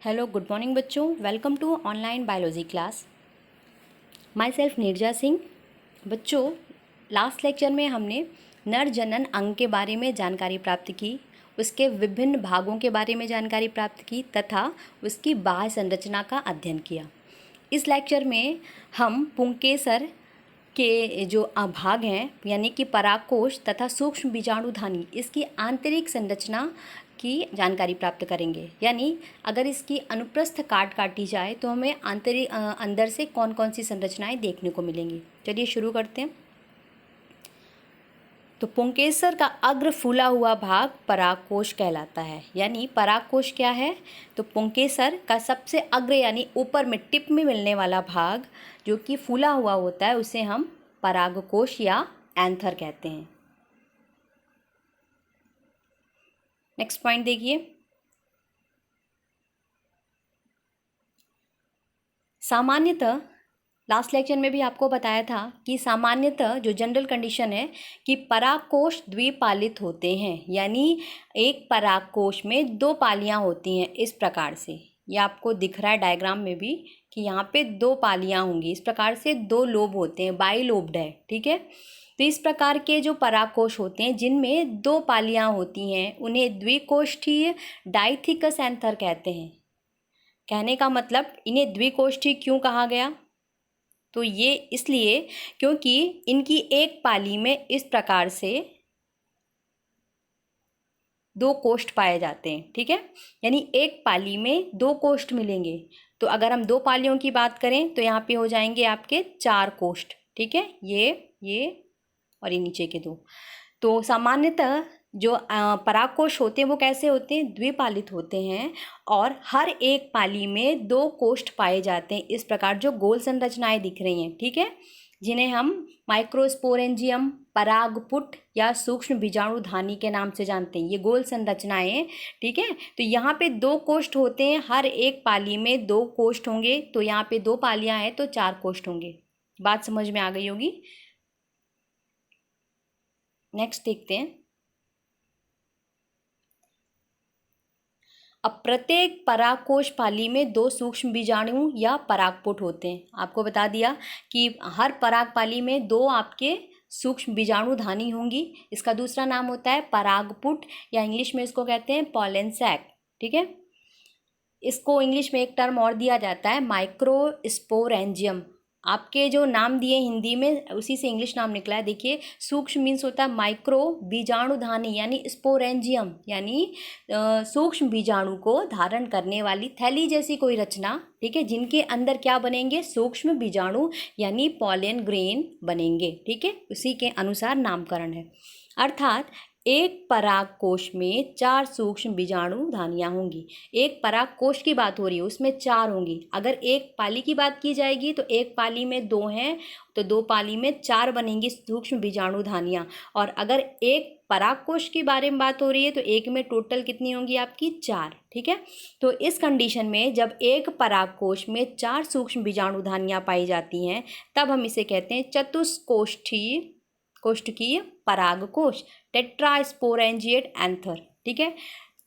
Hello good morning बच्चों, welcome to online biology class. Myself Neerja Singh. बच्चों, last lecture में हमने नर जनन अंग के बारे में जानकारी प्राप्त की, उसके विभिन्न भागों के बारे में जानकारी प्राप्त की तथा उसकी बाह्य संरचना का अध्ययन किया। इस लेक्चर में हम पुंकेसर के जो भाग हैं यानी कि परागकोश तथा सूक्ष्म बीजाणुधानी, इसकी आंतरिक संरचना की जानकारी प्राप्त करेंगे। यानी अगर इसकी अनुप्रस्थ काटी जाए तो हमें आंतरिक अंदर से कौन कौन सी संरचनाएं देखने को मिलेंगी। चलिए शुरू करते हैं। तो पुंकेसर का अग्र फूला हुआ भाग परागकोश कहलाता है। यानी परागकोश क्या है? तो पुंकेसर का सबसे अग्र यानी ऊपर में टिप में मिलने वाला भाग जो कि फूला हुआ होता है उसे हम परागकोश या एंथर कहते हैं। नेक्स्ट पॉइंट देखिए। सामान्यतः लास्ट लेक्चर में भी आपको बताया था कि सामान्यतः जो जनरल कंडीशन है कि परागकोश द्विपालित होते हैं। यानी एक परागकोश में दो पालियां होती हैं। इस प्रकार से ये आपको दिख रहा है डायग्राम में भी कि यहाँ पे दो पालियां होंगी। इस प्रकार से दो लोब होते हैं, बाइलोब्ड है, ठीक है। तो इस प्रकार के जो परागकोश होते हैं जिनमें दो पालियां होती हैं उन्हें द्विकोष्ठीय डाइथिकस एंथर कहते हैं। कहने का मतलब इन्हें द्विकोष्ठी क्यों कहा गया? तो ये इसलिए क्योंकि इनकी एक पाली में इस प्रकार से दो कोष्ठ पाए जाते हैं, ठीक है। यानी एक पाली में दो कोष्ठ मिलेंगे। तो अगर हम दो पालियों की बात करें तो यहाँ पे हो जाएंगे आपके चार कोष्ठ, ठीक है। ये और ये नीचे के दो। तो सामान्यतः जो परागकोश होते हैं वो कैसे होते हैं? द्विपालित होते हैं और हर एक पाली में दो कोष्ठ पाए जाते हैं। इस प्रकार जो गोल संरचनाएं दिख रही हैं, ठीक है, जिन्हें हम माइक्रोस्पोरेंजियम, परागपुट या सूक्ष्म बीजाणुधानी के नाम से जानते हैं। ये गोल संरचनाएं, ठीक है। तो यहाँ पे दो कोष्ठ होते हैं, हर एक पाली में दो कोष्ठ होंगे। तो यहाँ पे दो पालियां हैं तो चार कोष्ठ होंगे। बात समझ में आ गई होगी। नेक्स्ट देखते हैं। अब प्रत्येक परागकोश पाली में दो सूक्ष्म बीजाणु या परागपुट होते हैं। आपको बता दिया कि हर पराग पाली में दो आपके सूक्ष्म बीजाणुधानी होंगी। इसका दूसरा नाम होता है परागपुट या इंग्लिश में इसको कहते हैं पॉलन सैक, ठीक है। इसको इंग्लिश में एक टर्म और दिया जाता है माइक्रोस्पोरेंजियम। आपके जो नाम दिए हिंदी में उसी से इंग्लिश नाम निकला है। देखिए, सूक्ष्म मीन्स होता है माइक्रो, बीजाणुधानी यानी स्पोरेंजियम यानी सूक्ष्म बीजाणु को धारण करने वाली थैली जैसी कोई रचना, ठीक है, जिनके अंदर क्या बनेंगे? सूक्ष्म बीजाणु यानी पॉलन ग्रेन बनेंगे, ठीक है। उसी के अनुसार नामकरण है। अर्थात एक परागकोश में चार सूक्ष्म बीजाणुधानियां होंगी। एक परागकोश की बात हो रही है, उसमें चार होंगी। अगर एक पाली की बात की जाएगी तो एक पाली में दो हैं तो दो पाली में चार बनेंगी सूक्ष्म बीजाणुधानियां। और अगर एक परागकोश के बारे में बात हो रही है तो एक में टोटल कितनी होंगी आपकी? चार, ठीक है। तो इस कंडीशन में जब एक परागकोश में चार सूक्ष्म बीजाणुधानियां पाई जाती हैं तब हम इसे कहते हैं कोष्ठकीय परागकोश, टेट्रास्पोरेंजिएट एंथर, ठीक है।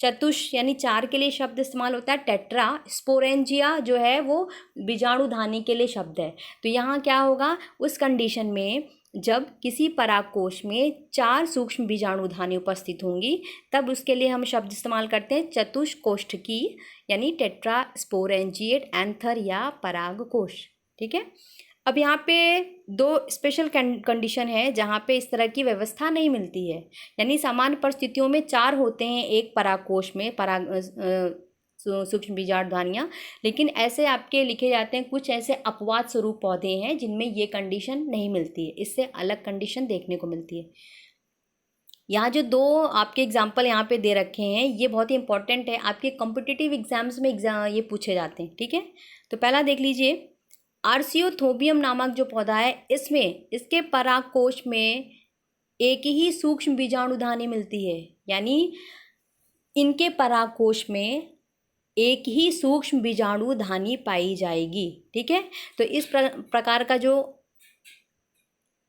चतुष यानी चार के लिए शब्द इस्तेमाल होता है। टेट्रा, स्पोरेंजिया जो है वो बीजाणुधानी के लिए शब्द है। तो यहाँ क्या होगा? उस कंडीशन में जब किसी परागकोश में चार सूक्ष्म बीजाणुधानी उपस्थित होंगी तब उसके लिए हम शब्द इस्तेमाल करते हैं चतुष्कोष्ठकीय यानी टेट्रास्पोरेंजिएट एंथर या परागकोश, ठीक है। अब यहाँ पे दो स्पेशल कंडीशन है जहाँ पे इस तरह की व्यवस्था नहीं मिलती है। यानी सामान्य परिस्थितियों में चार होते हैं एक परागकोश में सूक्ष्म बीजाणुधानियाँ, लेकिन ऐसे आपके लिखे जाते हैं कुछ ऐसे अपवाद स्वरूप पौधे हैं जिनमें ये कंडीशन नहीं मिलती है। इससे अलग कंडीशन देखने को मिलती है। यहाँ जो दो आपके एग्जाम्पल यहाँ पे दे रखे हैं ये बहुत ही इंपॉर्टेंट है, आपके कॉम्पिटिटिव एग्जाम्स में ये पूछे जाते हैं, ठीक है। तो पहला देख लीजिए, आर्सियोथोबियम नामक जो पौधा है इसके परागकोश में एक ही सूक्ष्म बीजाणुधानी मिलती है। यानी इनके परागकोश में एक ही सूक्ष्म बीजाणुधानी पाई जाएगी, ठीक है। तो इस प्रकार का जो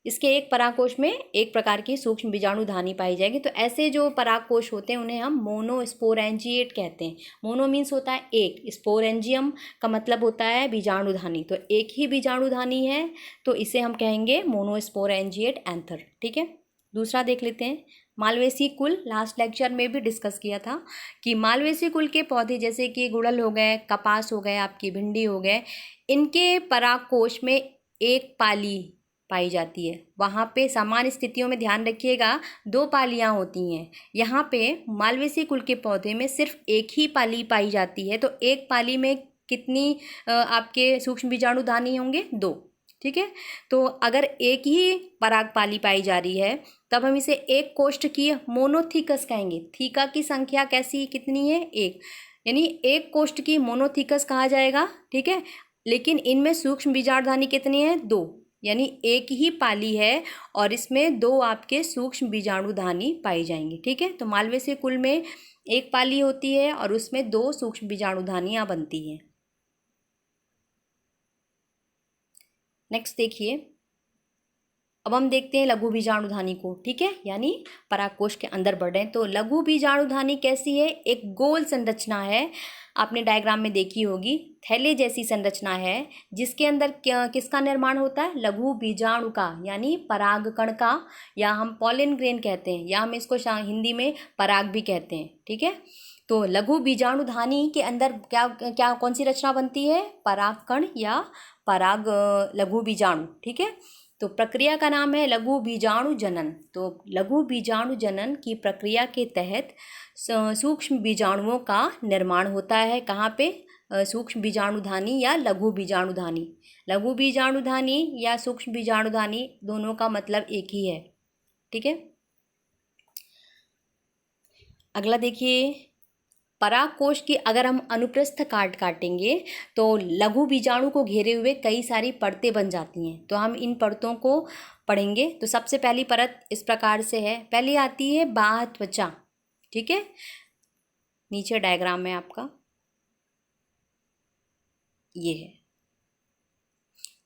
इसके एक परागकोश में एक प्रकार की सूक्ष्म बीजाणुधानी पाई जाएगी। तो ऐसे जो परागकोश होते हैं उन्हें हम मोनोस्पोरेंजिएट कहते हैं। मोनो मीन्स होता है एक, स्पोरेंजियम का मतलब होता है बीजाणुधानी, तो एक ही बीजाणुधानी है तो इसे हम कहेंगे मोनोस्पोरेंजिएट एंथर। ठीक है, दूसरा देख लेते हैं मालवेसी कुल। लास्ट लेक्चर में भी डिस्कस किया था कि मालवेसी कुल के पौधे जैसे कि गुड़हल हो गए, कपास हो गए, आपकी भिंडी हो गए, इनके परागकोश में एक पाली पाई जाती है। वहाँ पे सामान्य स्थितियों में ध्यान रखिएगा 2 पालियाँ होती हैं। यहाँ पे मालवेसी कुल के पौधे में सिर्फ एक ही पाली पाई जाती है। तो एक पाली में कितनी आपके सूक्ष्म बीजाणुधानी होंगे? 2। ठीक है, तो अगर एक ही पराग पाली पाई जा रही है तब हम इसे एक कोष्ठ की मोनोथीकस कहेंगे। थीका की संख्या कैसी कितनी है? 1, यानी एक कोष्ठ की मोनोथीकस कहा जाएगा। ठीक है, लेकिन इनमें सूक्ष्म बीजाणुधानी कितनी है? 2, यानी एक ही पाली है और इसमें 2 आपके सूक्ष्म बीजाणुधानी पाई जाएंगी। ठीक है, तो मालवेसी कुल में एक पाली होती है और उसमें 2 सूक्ष्म बीजाणुधानियाँ बनती हैं। नेक्स्ट देखिए, अब हम देखते हैं लघु बीजाणुधानी को। ठीक है, यानी परागकोश के अंदर बढ़ रहे हैं। तो लघु बीजाणुधानी कैसी है? एक गोल संरचना है, आपने डायग्राम में देखी होगी, थैले जैसी संरचना है जिसके अंदर किसका निर्माण होता है? लघु बीजाणु का, यानी परागकण का, या हम पॉलन ग्रेन कहते हैं, या हम इसको हिंदी में पराग भी कहते हैं। ठीक है, तो लघु बीजाणुधानी के अंदर क्या क्या कौन सी रचना बनती है? परागकण या पराग लघु बीजाणु। ठीक है, तो प्रक्रिया का नाम है लघु बीजाणु जनन। तो लघु बीजाणु जनन की प्रक्रिया के तहत सूक्ष्म बीजाणुओं का निर्माण होता है। कहाँ पे? सूक्ष्म बीजाणुधानी या लघु बीजाणुधानी। लघु बीजाणुधानी या सूक्ष्म बीजाणुधानी दोनों का मतलब एक ही है। ठीक है, अगला देखिए, परागकोश की अगर हम अनुप्रस्थ काटेंगे तो लघु बीजाणु को घेरे हुए कई सारी परतें बन जाती हैं। तो हम इन परतों को पढ़ेंगे। तो सबसे पहली परत इस प्रकार से है, पहले आती है बाह्य त्वचा। ठीक है, नीचे डायग्राम में आपका ये है।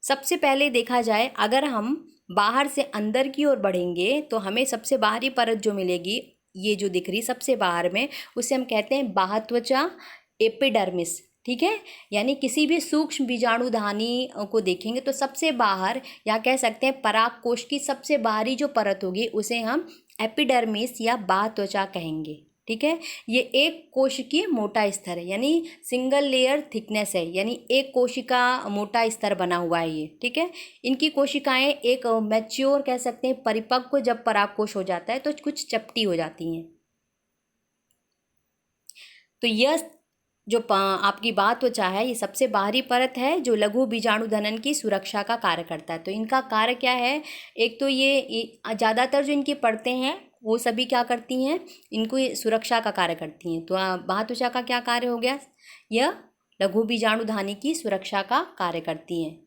सबसे पहले देखा जाए, अगर हम बाहर से अंदर की ओर बढ़ेंगे तो हमें सबसे बाहरी परत जो मिलेगी, ये जो दिख रही सबसे बाहर में, उसे हम कहते हैं बाह्य त्वचा, एपिडर्मिस। ठीक है, यानी किसी भी सूक्ष्म बीजाणुधानी को देखेंगे तो सबसे बाहर, या कह सकते हैं परागकोश की सबसे बाहरी जो परत होगी उसे हम एपिडर्मिस या बाह्य त्वचा कहेंगे। ठीक है, ये एक कोशिकीय मोटा स्तर है, यानी सिंगल लेयर थिकनेस है, यानी एक कोशिका मोटा स्तर बना हुआ है ये। ठीक है, इनकी कोशिकाएं एक मैच्योर कह सकते हैं परिपक्व जब परागकोश हो जाता है तो कुछ चपटी हो जाती हैं। तो यह जो आपकी बाह्य त्वचा है, ये सबसे बाहरी परत है जो लघु बीजाणुधनन की सुरक्षा का कार्य करता है। तो इनका कार्य क्या है? एक तो ये ज़्यादातर जो इनकी परतें हैं वो सभी क्या करती हैं? इनको ये सुरक्षा का कार्य करती हैं। तो बाह्य त्वचा का क्या कार्य हो गया? यह लघु बीजाणुधानी की सुरक्षा का कार्य करती हैं।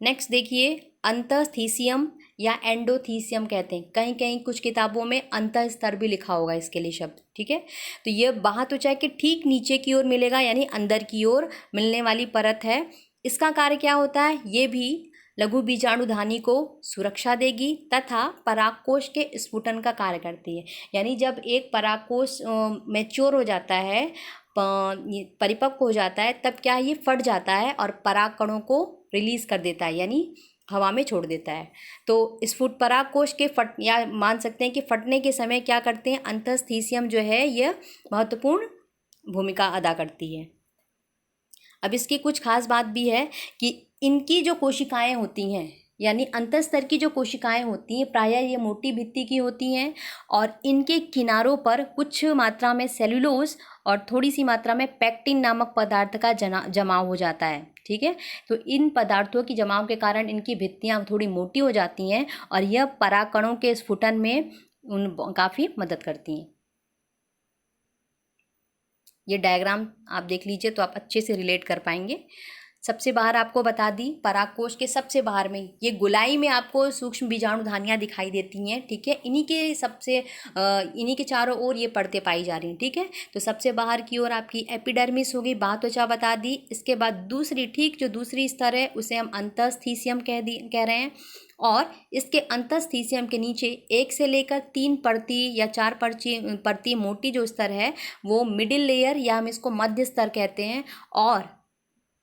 नेक्स्ट देखिए, अंतःस्थीसियम या एंडोथीसियम कहते हैं। कहीं कहीं कुछ किताबों में अंतःस्तर भी लिखा होगा इसके लिए शब्द। ठीक है, तो यह बाह्य त्वचा के ठीक नीचे की ओर मिलेगा, यानी अंदर की ओर मिलने वाली परत है। इसका कार्य क्या होता है? ये भी लघु बीजाणुधानी को सुरक्षा देगी तथा परागकोश के स्फुटन का कार्य करती है। यानी जब एक परागकोश मैच्योर हो जाता है, परिपक्व हो जाता है, तब क्या ये फट जाता है और पराग कणों को रिलीज कर देता है, यानी हवा में छोड़ देता है। तो स्फुट परागकोश के या मान सकते हैं कि फटने के समय क्या करते हैं? अंतःस्थीसियम जो है यह महत्वपूर्ण भूमिका अदा करती है। अब इसकी कुछ खास बात भी है कि इनकी जो कोशिकाएं होती हैं, यानी अंतस्तर की जो कोशिकाएं होती हैं, प्रायः ये मोटी भित्ति की होती हैं और इनके किनारों पर कुछ मात्रा में सेल्यूलोज और थोड़ी सी मात्रा में पैक्टिन नामक पदार्थ का जमाव हो जाता है। ठीक है, तो इन पदार्थों की जमाव के कारण इनकी भित्तियाँ थोड़ी मोटी हो जाती हैं और यह परागकणों के स्फुटन में काफ़ी मदद करती हैं। ये डायग्राम आप देख लीजिए तो आप अच्छे से रिलेट कर पाएंगे। सबसे बाहर आपको बता दी, परागकोश के सबसे बाहर में ये गोलाई में आपको सूक्ष्म बीजाणुधानियाँ दिखाई देती हैं, ठीक है। इन्हीं के चारों ओर ये परतें पाई जा रही हैं, ठीक है। तो सबसे बाहर की ओर आपकी एपिडर्मिस होगी, बाह्य त्वचा बता दी। इसके बाद दूसरी स्तर है उसे हम अंतःस्थीसियम कह रहे हैं, और इसके अंतःस्थीसियम के नीचे 1 से लेकर 3 परती या 4 परती मोटी जो स्तर है वो मिडिल लेयर या हम इसको मध्य स्तर कहते हैं, और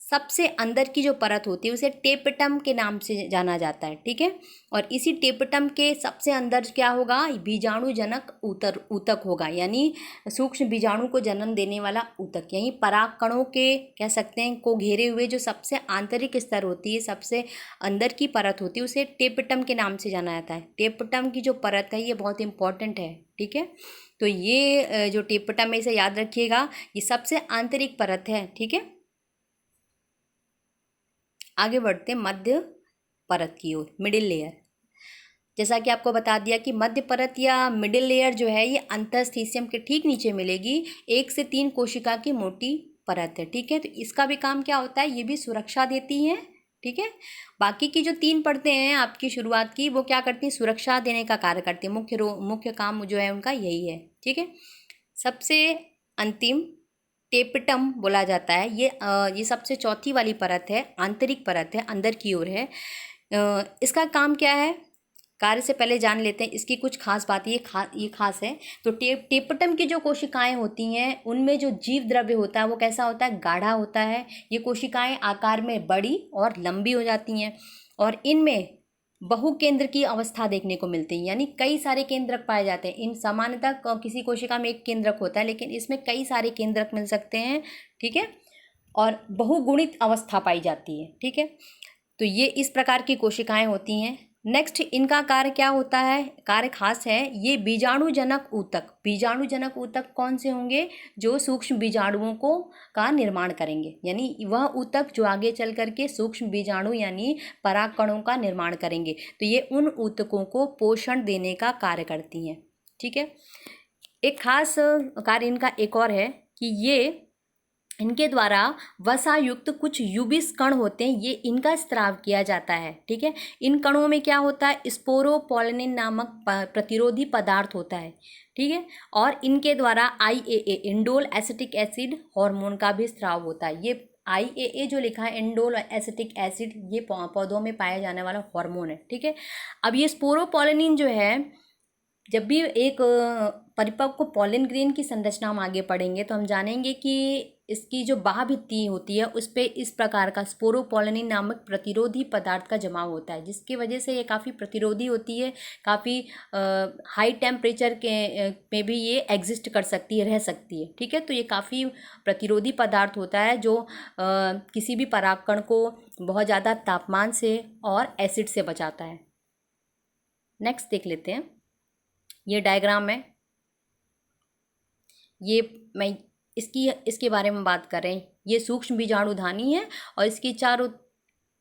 सबसे अंदर की जो परत होती है उसे टेपटम के नाम से जाना जाता है, ठीक है। और इसी टेपटम के सबसे अंदर क्या होगा, बीजाणुजनक ऊतक होगा, यानी सूक्ष्म बीजाणु को जन्म देने वाला ऊतक। यहीं पराग कणों के कह सकते हैं को घेरे हुए जो सबसे आंतरिक स्तर होती है, सबसे अंदर की परत होती है, उसे टेपटम के नाम से जाना जाता है। टेपटम की जो परत है ये बहुत इंपॉर्टेंट है, ठीक है। तो ये जो टेपटम है इसे याद रखिएगा, ये सबसे आंतरिक परत है, ठीक है। आगे बढ़ते हैं मध्य परत की ओर, मिडिल लेयर। जैसा कि आपको बता दिया कि मध्य परत या मिडिल लेयर जो है ये अंतःस्थीसियम के ठीक नीचे मिलेगी, 1 से 3 कोशिका की मोटी परत है, ठीक है। तो इसका भी काम क्या होता है, ये भी सुरक्षा देती हैं, ठीक है। बाकी की जो 3 परतें हैं आपकी शुरुआत की, वो क्या करती हैं, सुरक्षा देने का कार्य करती हैं। मुख्य काम जो है उनका यही है, ठीक है। सबसे अंतिम टेपटम बोला जाता है, ये सबसे चौथी वाली परत है, आंतरिक परत है, अंदर की ओर है। इसका काम क्या है, कार्य से पहले जान लेते हैं इसकी कुछ खास बात। ये खास है। तो टेपटम की जो कोशिकाएं होती हैं उनमें जो जीव द्रव्य होता है वो कैसा होता है, गाढ़ा होता है। ये कोशिकाएं आकार में बड़ी और लंबी हो जाती हैं, और इनमें बहुकेंद्र की अवस्था देखने को मिलती है, यानी कई सारे केंद्रक पाए जाते हैं। इन सामान्यतः किसी कोशिका में एक केंद्रक होता है, लेकिन इसमें कई सारे केंद्रक मिल सकते हैं, ठीक है। और बहुगुणित अवस्था पाई जाती है, ठीक है। तो ये इस प्रकार की कोशिकाएं होती हैं। नेक्स्ट इनका कार्य क्या होता है, कार्य खास है। ये बीजाणुजनक ऊतक कौन से होंगे, जो सूक्ष्म बीजाणुओं का निर्माण करेंगे, यानी वह ऊतक जो आगे चल करके सूक्ष्म बीजाणु यानी पराग कणों का निर्माण करेंगे। तो ये उन ऊतकों को पोषण देने का कार्य करती हैं, ठीक है। एक खास कार्य इनका एक और है कि इनके द्वारा वसा युक्त कुछ यूबिस कण होते हैं, ये इनका स्त्राव किया जाता है, ठीक है। इन कणों में क्या होता है, स्पोरोपोलिन नामक प्रतिरोधी पदार्थ होता है, ठीक है। और इनके द्वारा IAA indole acetic acid hormone का भी स्त्राव होता है। ये IAA जो लिखा है, इंडोल एसिटिक एसिड, ये पौधों में पाया जाने वाला हार्मोन है, ठीक है। अब ये स्पोरोपोलिन जो है, जब भी एक परिपक्व पॉलिन ग्रेन की संरचना हम आगे पढ़ेंगे तो हम जानेंगे कि इसकी जो बाह्य भित्ति होती है उस पर इस प्रकार का स्पोरोपोलिन नामक प्रतिरोधी पदार्थ का जमाव होता है, जिसकी वजह से ये काफ़ी प्रतिरोधी होती है। काफ़ी हाई टेम्परेचर में भी ये एग्जिस्ट कर सकती है, रह सकती है, ठीक है। तो ये काफ़ी प्रतिरोधी पदार्थ होता है जो किसी भी परागकण को बहुत ज़्यादा तापमान से और एसिड से बचाता है। नेक्स्ट देख लेते हैं, ये डायग्राम है, ये मैं इसके बारे में बात कर रहे हैं। ये सूक्ष्म बीजाणुधानी है और इसकी चारों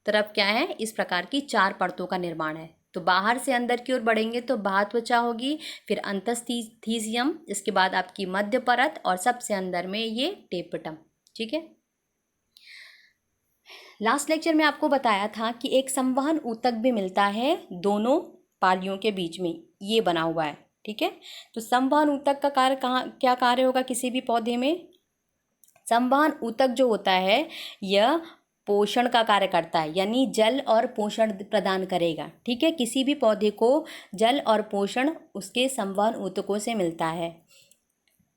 तरफ क्या है, इस प्रकार की 4 परतों का निर्माण है। तो बाहर से अंदर की ओर बढ़ेंगे तो बाह्य त्वचा होगी, फिर अंतःस्थीसियम, इसके बाद आपकी मध्य परत, और सबसे अंदर में ये टेपटम, ठीक है। लास्ट लेक्चर में आपको बताया था कि एक संवहन ऊतक भी मिलता है दोनों पालियों के बीच में, ये बना हुआ है, ठीक है। तो संवहन ऊतक का कार्य क्या कार्य होगा किसी भी पौधे में, संवहन ऊतक जो होता है यह पोषण का कार्य करता है, यानी जल और पोषण प्रदान करेगा, ठीक है। किसी भी पौधे को जल और पोषण उसके संवहन ऊतकों से मिलता है।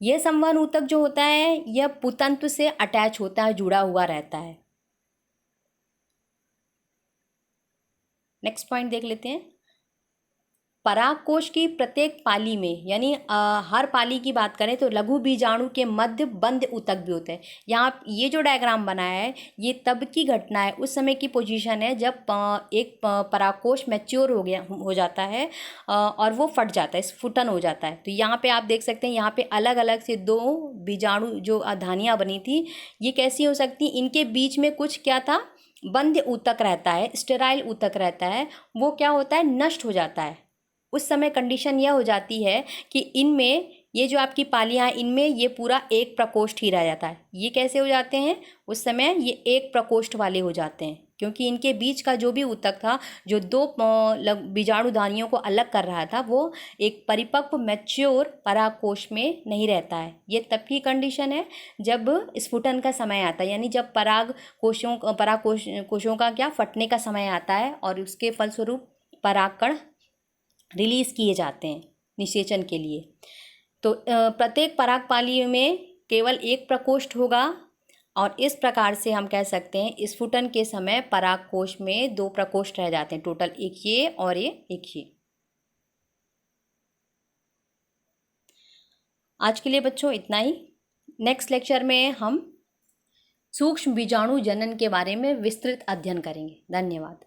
यह संवहन ऊतक जो होता है यह पुतंत्र से अटैच होता है, जुड़ा हुआ रहता है। नेक्स्ट पॉइंट देख लेते हैं, परागकोश की प्रत्येक पाली में, यानी हर पाली की बात करें तो लघु बीजाणु के मध्य बंद ऊतक भी होते हैं। यहाँ ये जो डायग्राम बनाया है ये तब की घटना है, उस समय की पोजीशन है जब एक परागकोश मैच्योर हो जाता है और वो फट जाता है, स्फुटन हो जाता है। तो यहाँ पे आप देख सकते हैं, यहाँ पे अलग अलग से 2 बीजाणु जो धानियाँ बनी थी, ये कैसी हो सकती, इनके बीच में कुछ क्या था, बंद ऊतक रहता है, स्टेराइल ऊतक रहता है, वो क्या होता है, नष्ट हो जाता है। उस समय कंडीशन यह हो जाती है कि इनमें ये जो आपकी पालियाँ इनमें ये पूरा एक प्रकोष्ठ ही रह जाता है। ये कैसे हो जाते हैं, उस समय ये एक प्रकोष्ठ वाले हो जाते हैं, क्योंकि इनके बीच का जो भी ऊतक था, जो दो बीजाणुधानियों को अलग कर रहा था, वो एक परिपक्व मैच्योर परागकोश में नहीं रहता है। ये तब की कंडीशन है जब स्फुटन का समय आता है, यानी जब कोशों का क्या फटने का समय आता है और उसके फलस्वरूप परागकण रिलीज किए जाते हैं निषेचन के लिए। तो प्रत्येक परागपाली में केवल एक प्रकोष्ठ होगा और इस प्रकार से हम कह सकते हैं स्फुटन के समय परागकोश में दो प्रकोष्ठ रह जाते हैं टोटल, एक ये और एक ये। आज के लिए बच्चों इतना ही। नेक्स्ट लेक्चर में हम सूक्ष्म बीजाणु जनन के बारे में विस्तृत अध्ययन करेंगे। धन्यवाद।